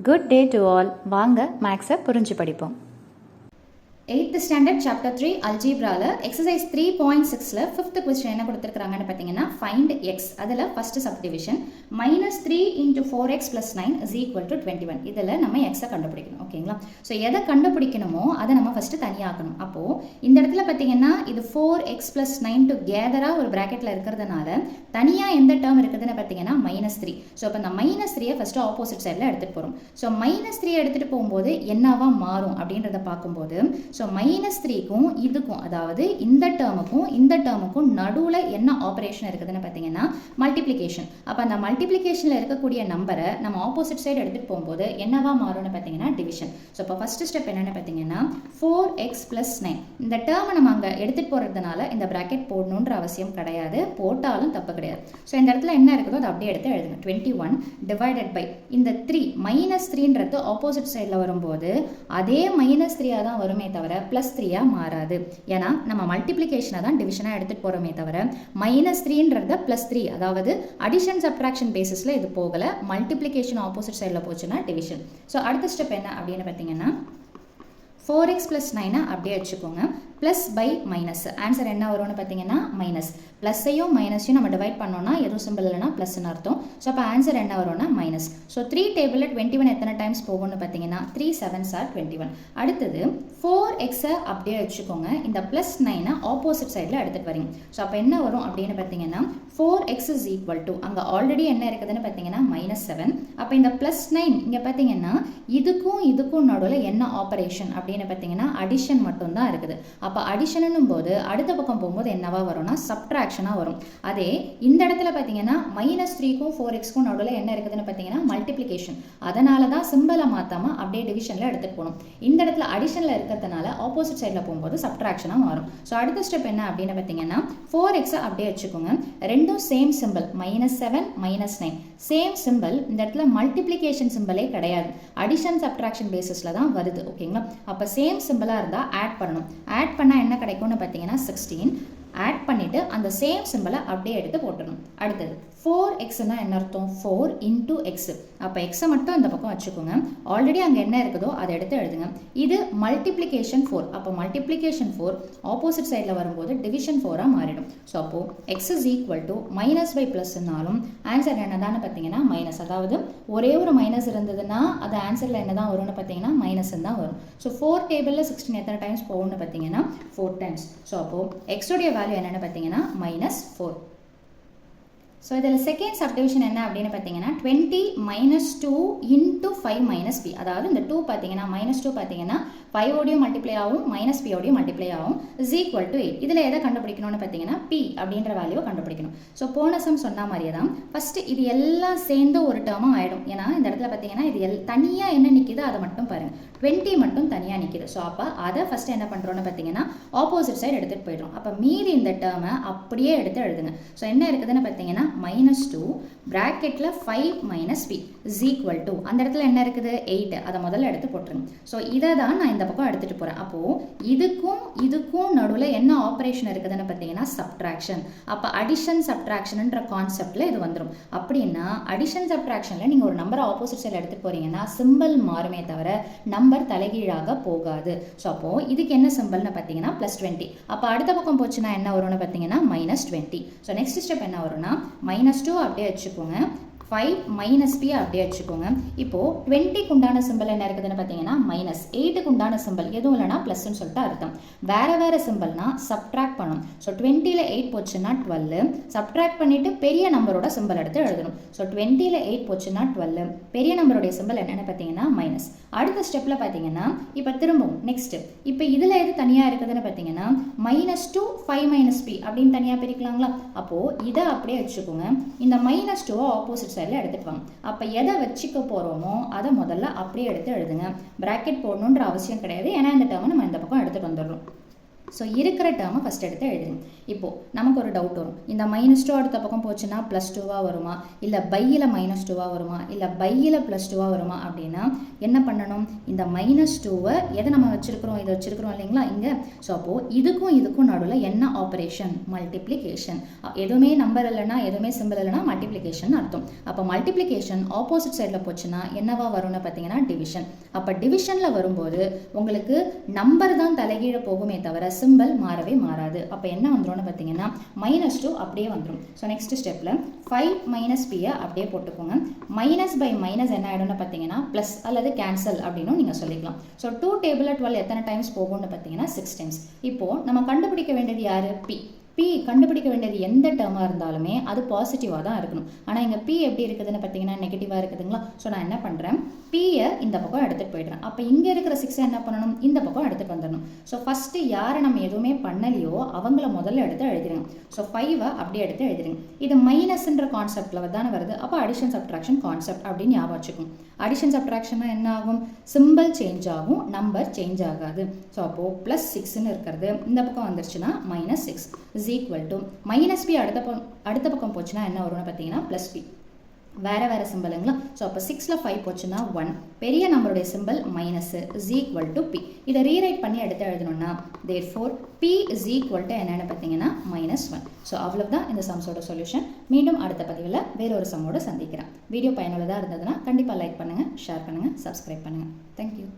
Good day to all. வாங்க மேக்ஸை புரிஞ்சு படிப்போம். 8th ஸ்டாண்டர்ட் சாப்டர் 3 அல்ஜீப்ரால எக்ஸசைஸ் 3.6ல 5th கொஸ்டின் என்ன கொடுத்துருக்காங்கன்னு பார்த்தீங்கன்னா ஃபைண்ட் எக்ஸ். அதில் ஃபர்ஸ்ட் சப்டிவிஷன் -3 × 4x + 9 = 21. இதில் நம்ம எக்ஸை கண்டுபிடிக்கணும். ஓகேங்களா? ஸோ எதை கண்டுபிடிக்கணுமோ அதை நம்ம ஃபஸ்ட்டு தனியாக்கணும். அப்போது இந்த இடத்துல பார்த்தீங்கன்னா இது 4x + 9 டுகெதராக ஒரு ப்ராக்கெட்டில் இருக்கிறதுனால தனியாக எந்த டேர்ம் இருக்குதுன்னு பார்த்தீங்கன்னா -3. ஸோ அப்போ இந்த -3யை ஃபஸ்ட்டு ஆப்போசிட் சைடில் எடுத்துகிட்டு போகிறோம். ஸோ -3 எடுத்துகிட்டு போகும்போது என்னவா மாறும் அப்படின்றத பார்க்கும்போது ஸோ -3க்கும் இதுக்கும், அதாவது இந்த டேர்முக்கும் நடுவில் என்ன ஆப்ரேஷன் இருக்குதுன்னு பார்த்தீங்கன்னா மல்டிப்ளிகேஷன். அப்போ அந்த மல்டிப்ளிகேஷனில் இருக்கக்கூடிய நம்பரை நம்ம ஆப்போசிட் சைடு எடுத்துகிட்டு போகும்போது என்னவா மாறும்னு பார்த்தீங்கன்னா டிவிஷன். ஸோ இப்போ ஃபர்ஸ்ட் ஸ்டெப் என்னென்னு பார்த்தீங்கன்னா 4x + 9 இந்த டேர்மை நம்ம அங்கே எடுத்துகிட்டு போகிறதுனால இந்த ப்ராக்கெட் போடணுன்ற அவசியம் கிடையாது, போட்டாலும் தப்பு கிடையாது. ஸோ இந்த இடத்துல என்ன இருக்குதோ அதை அப்படியே எடுத்து எழுதுங்க. 21 டிவைடட் பை இந்த 3 -3ன்றது ஆப்போசிட் சைடில் வரும்போது அதே -3 தான் வருமே தவிர +3 மாறாது. ஏன்னா நம்ம மல்டிப்ளிகேஷனை தான் டிவிஷனாக எடுத்துகிட்டு போகிறோமே தவிர -3ன்றத +3, அதாவது அடிஷன் சப்ட்ராக்ஷன் பேசிஸில் இது போகலை. மல்டிப்ளிகேஷன் ஆப்போசிட் சைடில் போச்சுன்னா டிவிஷன். ஸோ அடுத்த ஸ்டெப் என்ன அப்படின்னு பார்த்தீங்கன்னா 4x + 9 அப்படியே வச்சுக்கோங்க. ப்ளஸ் பை மைனஸ் ஆன்சர் என்ன வரும்னு பார்த்தீங்கன்னா மைனஸ். ப்ளஸ்ஸையும் மைனஸையும் நம்ம டிவைட் பண்ணோம்னா எதுவும் சிம்பிள் இல்லைனா ப்ளஸ்ன்னு அர்த்தம். ஸோ அப்போ ஆன்சர் என்ன வரும்னா மைனஸ். ஸோ 3 டேபிளில் 21 எத்தனை டைம்ஸ் போகும்னு பார்த்தீங்கன்னா 3 7s are 21. அடுத்தது 4xஐ அப்படியே வச்சுக்கோங்க. இந்த +9 ஆப்போசிட் சைடில் எடுத்துகிட்டு வரீங்க. ஸோ அப்போ என்ன வரும் அப்படின்னு பார்த்தீங்கன்னா 4x = அங்கே ஆல்ரெடி என்ன இருக்குதுன்னு பார்த்தீங்கன்னா -7. அப்போ இந்த +9 இங்கே பார்த்தீங்கன்னா இதுக்கும் நடுவில் என்ன ஆப்பரேஷன் அப்படின்னு பார்த்தீங்கன்னா அடிஷன் மட்டும்தான் இருக்குது. அப்போ அடிஷனும் போது அடுத்த பக்கம் போகும்போது என்னவா வரும்னா சப்ட்ராக்ஷனாக வரும். அதே இந்த இடத்துல பார்த்தீங்கன்னா -3க்கும் 4xக்கும் நடுவில் என்ன இருக்குதுன்னு பார்த்தீங்கன்னா மல்டிப்ளிகேஷன். அதனால தான் சிம்பிளை மாற்றாமல் அப்படியே டிவிஷனில் எடுத்துகிட்டு போகணும். இந்த இடத்துல அடிஷனில் இருக்கிறதுனால ஆப்போசிட் சைடில் போகும்போது சப்ட்ராக்ஷனாக மாறும். ஸோ அடுத்த ஸ்டெப் என்ன அப்படின்னு பார்த்தீங்கன்னா 4xஐ அப்படியே வச்சுக்கோங்க. ரெண்டும் சேம் சிம்பிள், -7 -9 சேம் சிம்பிள். இந்த இடத்துல மல்டிப்ளிகேஷன் சிம்பிளே கிடையாது, அடிஷன் சப்ட்ராக்ஷன் பேசிஸில் தான் வருது. ஓகேங்களா? அப்போ சேம் சிம்பிளாக இருந்தால் ஆட் பண்ணணும். ஆட் பண்ணால் என்ன கிடைக்கும்னு பார்த்தீங்கன்னா 16. ஆட் பண்ணிவிட்டு அந்த சேம் சிம்பிளை அப்படியே எடுத்து போட்டுடணும். அடுத்தது 4xனா என்ன அர்த்தம்? 4 × x. அப்போ எக்ஸை மட்டும் இந்த பக்கம் வச்சுக்கோங்க. ஆல்ரெடி அங்கே என்ன இருக்குதோ அதை எடுத்து எழுதுங்க. இது மல்டிப்ளிகேஷன் 4. அப்போ மல்டிப்ளிகேஷன் 4 ஆப்போசிட் சைடில் வரும்போது டிவிஷன் 4ஆக மாறிடும். ஸோ அப்போது x -/+னாலும் ஆன்சர் என்னதான்னு பார்த்தீங்கன்னா மைனஸ். அதாவது ஒரே ஒரு மைனஸ் இருந்ததுன்னா அது ஆன்சரில் என்ன தான் வரும்னு பார்த்தீங்கன்னா மைனஸ்ன்னு தான் வரும். ஸோ 4 டேபிளில் 16 எத்தனை டைம்ஸ் போகும்னு பார்த்தீங்கன்னா 4 டைம்ஸ். ஸோ அப்போது எக்ஸோடைய வேல்யூ என்னென்னு பார்த்தீங்கன்னா -4. ஸோ இதில் செகண்ட் சப்டிவிஷன் என்ன அப்படின்னு பார்த்தீங்கன்னா 20 -2 × 5 - p. அதாவது இந்த 2 பார்த்தீங்கன்னா -2 பார்த்தீங்கன்னா 5 ஓடியும் மல்டிப்ளை ஆகும், -p ஓடியும் மல்டிப்ளை ஆகும், = 8. இதில் எதை கண்டுபிடிக்கணும்னு பார்த்தீங்கன்னா p அப்படின்ற வேல்யூவை கண்டுபிடிக்கணும். ஸோ போன சம் சொன்ன மாதிரியே தான் ஃபஸ்ட்டு இது எல்லாம் சேர்ந்து ஒரு டேர்மாக ஆகிடும். ஏன்னா இந்த இடத்துல பார்த்தீங்கன்னா இது தனியாக என்ன நிற்கிது அதை மட்டும் பாருங்கள். 20 மட்டும் தனியாக நிற்கிது. ஸோ அப்போ அதை ஃபஸ்ட்டு என்ன பண்ணுறோன்னு பார்த்தீங்கன்னா ஆப்போசிட் சைடு எடுத்துகிட்டு போயிடும். அப்போ மீதி இந்த டேர்மை அப்படியே எடுத்து எழுதுங்க. ஸோ என்ன இருக்குதுன்னு பார்த்தீங்கன்னா -2 பிராக்கெட்டில் 5 - p = அந்த இடத்துல என்ன இருக்குது 8. அதை முதல்ல எடுத்து போட்டுருங்க. ஸோ இதை தான் நான் இந்த பக்கம் எடுத்துகிட்டு போகிறேன். அப்போது இதுக்கும் நடுவில் என்ன ஆப்ரேஷன் இருக்குதுன்னு பார்த்தீங்கன்னா சப்ட்ராக்ஷன். அப்போ அடிஷன் சப்ட்ராக்ஷன்ன்ற கான்செப்டில் இது வந்துடும். அப்படின்னா அடிஷன் சப்ட்ராக்ஷனில் நீங்கள் ஒரு நம்பரை ஆப்போசிட் சைடில் எடுத்துகிட்டு போகிறீங்கன்னா சிம்பிள் மாறுமே தவிர நம்பர் தலைகீழாக போகாது. ஸோ அப்போது இதுக்கு என்ன சிம்பிள்னு பார்த்தீங்கன்னா +20. அப்போ அடுத்த பக்கம் போச்சுன்னா என்ன வரும்னு பார்த்தீங்கன்னா -20. ஸோ நெக்ஸ்ட் ஸ்டெப் என்ன வரும்னா -2 அப்படியே வச்சுக்கோங்க. 5 - p அப்படியே வச்சுக்கோங்க. இப்போது 20க்கு உண்டான சிம்பிள் என்ன இருக்குதுன்னு பார்த்தீங்கன்னா -8க்கு உண்டான சிம்பிள் எதுவும் இல்லைனா ப்ளஸ்ன்னு சொல்லிட்டு அர்த்தம். வேறு சிம்பிள்னா சப்ட்ராக்ட் பண்ணணும். ஸோ 20ல் 8 போச்சுன்னா 12. சப்ட்ராக்ட் பண்ணிவிட்டு பெரிய நம்பரோட சிம்பிள் எடுத்து எழுதணும். ஸோ 20ல் 8 போச்சுன்னா 12. பெரிய நம்பருடைய சிம்பிள் என்னென்னு பார்த்தீங்கன்னா மைனஸ். அடுத்த ஸ்டெப்பில் பார்த்தீங்கன்னா இப்போ திரும்பவும் நெக்ஸ்ட்டு இப்போ இதில் எது தனியாக இருக்குதுன்னு பார்த்தீங்கன்னா -2 5 - p அப்படின்னு தனியாக பிரிக்கலாங்களா? அப்போது இதை அப்படியே வச்சுக்கோங்க. இந்த -2 ஆப்போசிட் சைடில் எடுத்துட்டு வாங்க. அப்போ எதை வச்சுக்க போகிறோமோ அதை முதல்ல அப்படியே எடுத்து எழுதுங்க. பிராக்கெட் போடணுன்ற அவசியம் கிடையாது, ஏன்னா இந்த டேர்மை நம்ம இந்த பக்கம் எடுத்துகிட்டு வந்துடுறோம். ஸோ இருக்கிற டேர்மை ஃபஸ்ட் எடுத்து எழுதுங்க. இப்போது நமக்கு ஒரு டவுட் வரும், இந்த -2 அடுத்த பக்கம் போச்சுன்னா +2 வருமா, இல்லை பையில் -2 வருமா, இல்லை பையில் +2 வருமா அப்படின்னா என்ன பண்ணணும், இந்த -2 எதை நம்ம வச்சுருக்கிறோம், இதை வச்சுருக்கிறோம் இல்லைங்களா இங்கே. ஸோ அப்போது இதுக்கும் நடுவில் என்ன ஆப்ரேஷன், மல்டிப்ளிகேஷன். எதுவுமே நம்பர் இல்லைனா, எதுவுமே சிம்பிள் இல்லைனா மல்டிப்ளிகேஷன் அர்த்தம். அப்போ மல்டிப்ளிகேஷன் ஆப்போசிட் சைடில் போச்சுன்னா என்னவா வரும்னு பார்த்தீங்கன்னா டிவிஷன். அப்போ டிவிஷனில் வரும்போது உங்களுக்கு நம்பர் தான் தலைகீழ போகுமே தவிர சிம்பிள் மாறவே மாறாது. அப்போ என்ன வந்துடும்னு பார்த்தீங்கன்னா -2 அப்படியே வந்துடும். ஸோ நெக்ஸ்ட் ஸ்டெப்பில் 5 - p அப்படியே போட்டுக்கோங்க. மைனஸ் பை மைனஸ் என்ன ஆகிடும்னு பார்த்தீங்கன்னா ப்ளஸ் அல்லது கேன்சல் அப்படின்னு நீங்கள் சொல்லிக்கலாம். ஸோ 2 டேபிளில் 12 எத்தனை டைம்ஸ் போகும்னு பார்த்தீங்கன்னா 6 டைம்ஸ். இப்போது நம்ம கண்டுபிடிக்க வேண்டியது யார், p கண்டுபிடிக்க வேண்டியது எந்த டேர்மாக இருந்தாலுமே அது பாசிட்டிவாக தான் இருக்கணும். ஆனால் இங்கே p எப்படி இருக்குதுன்னு பார்த்தீங்கன்னா நெகட்டிவாக இருக்குதுங்களா. ஸோ நான் என்ன பண்ணுறேன், p-யை இந்த பக்கம் எடுத்துகிட்டு போய்ட்றேன். அப்போ இங்கே இருக்கிற 6 என்ன பண்ணணும், இந்த பக்கம் எடுத்துகிட்டு வந்துடணும். ஸோ ஃபஸ்ட்டு யாரை நம்ம எதுவுமே பண்ணலையோ அவங்கள முதல்ல எடுத்து எழுதிடுங்க. ஸோ 5-ஐ அப்படியே எடுத்து எழுதிடுங்க. இது மைனஸ்ன்ற கான்செப்டில் தானே வருது. அப்போ அடிஷன் சப்ட்ராக்ஷன் கான்செப்ட் அப்படின்னு ஞாபகம் வச்சுக்கும். அடிஷன் சப்ட்ராக்ஷன்னா என்ன ஆகும், சிம்பிள் சேஞ்ச் ஆகும், நம்பர் சேஞ்ச் ஆகாது. ஸோ அப்போது +6ன்னு இருக்கிறது இந்த பக்கம் வந்துருச்சுன்னா -6 இஸ் ஈக்குவல் டு -p அடுத்த பக்கம் போச்சுன்னா என்ன வரும்னு பார்த்தீங்கன்னா +p. வேறு சிம்பிளுங்களா. ஸோ அப்போ 6ல் 5 போச்சுன்னா 1, பெரிய நம்பருடைய simple minus is equal to p. இதை ரீரைட் பண்ணி எடுத்து எழுதணும்னா therefore p is equal to என்னென்னு பார்த்தீங்கன்னா -1. ஸோ அவ்வளவுதான் இந்த சம்ஸோட சொல்யூஷன். மீண்டும் அடுத்த பதிவில் வேறொரு சம்மோட சந்திக்கிறேன். வீடியோ பயனுள்ளதாக இருந்ததுன்னா கண்டிப்பாக லைக் பண்ணுங்கள், ஷேர் பண்ணுங்கள், சப்ஸ்கிரைப் பண்ணுங்கள். தேங்க்யூ.